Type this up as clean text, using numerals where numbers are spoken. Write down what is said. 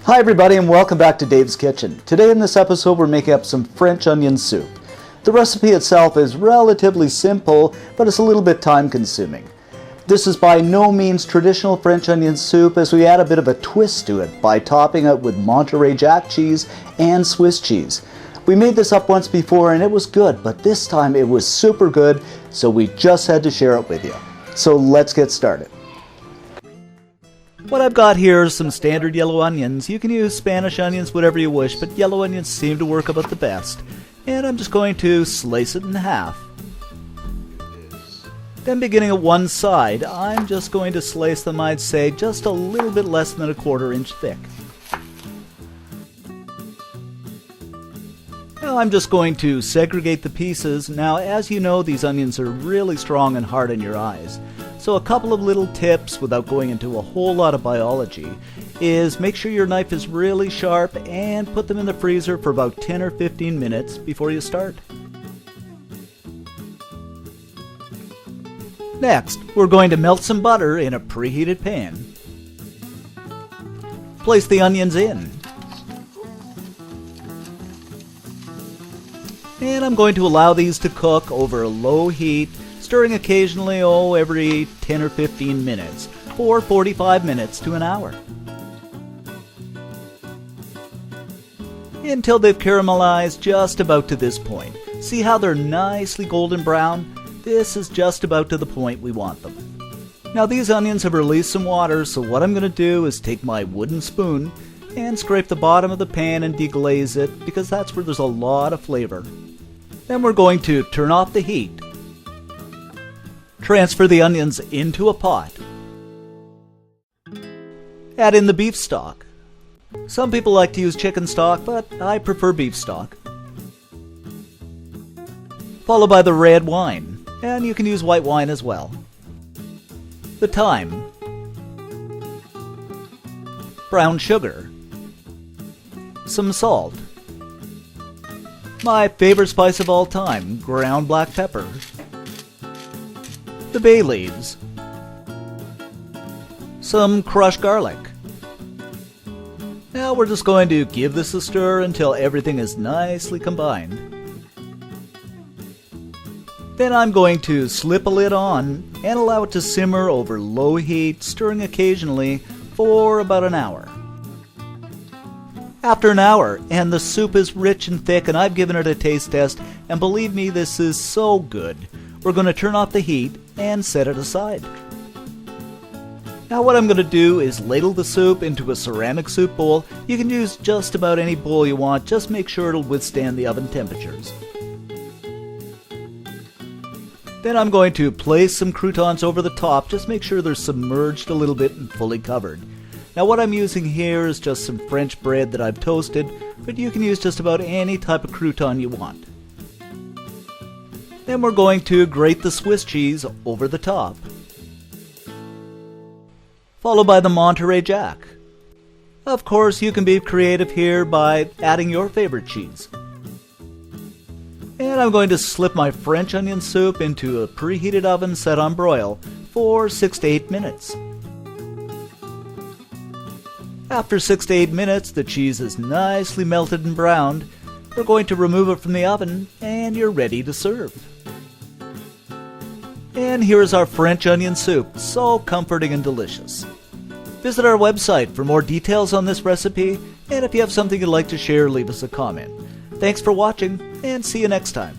Hi everybody and welcome back to Dave's Kitchen. Today in this episode we're making up some French onion soup. The recipe itself is relatively simple, but it's a little bit time consuming. This is by no means traditional French onion soup, as we add a bit of a twist to it by topping it with Monterey Jack cheese and Swiss cheese. We made this up once before and it was good, but this time it was super good, so we just had to share it with you. So let's get started. What I've got here is some standard yellow onions. You can use Spanish onions, whatever you wish, but yellow onions seem to work about the best. And I'm just going to slice it in half. Then beginning at one side, I'm just going to slice them, I'd say, just a little bit less than a 1/4 inch thick. Now I'm just going to segregate the pieces. Now, as you know, these onions are really strong and hard on your eyes. So a couple of little tips, without going into a whole lot of biology, is make sure your knife is really sharp and put them in the freezer for about 10 or 15 minutes before you start. Next, we're going to melt some butter in a preheated pan. Place the onions in. And I'm going to allow these to cook over a low heat, stirring occasionally, every 10 or 15 minutes, for 45 minutes to an hour. Until they've caramelized just about to this point. See how they're nicely golden brown? This is just about to the point we want them. Now these onions have released some water, so what I'm going to do is take my wooden spoon and scrape the bottom of the pan and deglaze it, because that's where there's a lot of flavor. Then we're going to turn off the heat. Transfer the onions into a pot. Add in the beef stock. Some people like to use chicken stock, but I prefer beef stock. Followed by the red wine, and you can use white wine as well. The thyme. Brown sugar. Some salt. My favorite spice of all time, ground black pepper. The bay leaves, some crushed garlic. Now we're just going to give this a stir until everything is nicely combined. Then I'm going to slip a lid on and allow it to simmer over low heat, stirring occasionally for about an hour. After an hour, and the soup is rich and thick, and I've given it a taste test, and believe me, this is so good. We're going to turn off the heat and set it aside. Now what I'm going to do is ladle the soup into a ceramic soup bowl. You can use just about any bowl you want, just make sure it'll withstand the oven temperatures. Then I'm going to place some croutons over the top, just make sure they're submerged a little bit and fully covered. Now what I'm using here is just some French bread that I've toasted, but you can use just about any type of crouton you want. Then we're going to grate the Swiss cheese over the top, followed by the Monterey Jack. Of course, you can be creative here by adding your favorite cheese. And I'm going to slip my French onion soup into a preheated oven set on broil for 6 to 8 minutes. After 6 to 8 minutes, the cheese is nicely melted and browned. We're going to remove it from the oven, and you're ready to serve. And here's our French onion soup, so comforting and delicious. Visit our website for more details on this recipe, and if you have something you'd like to share, leave us a comment. Thanks for watching, and see you next time.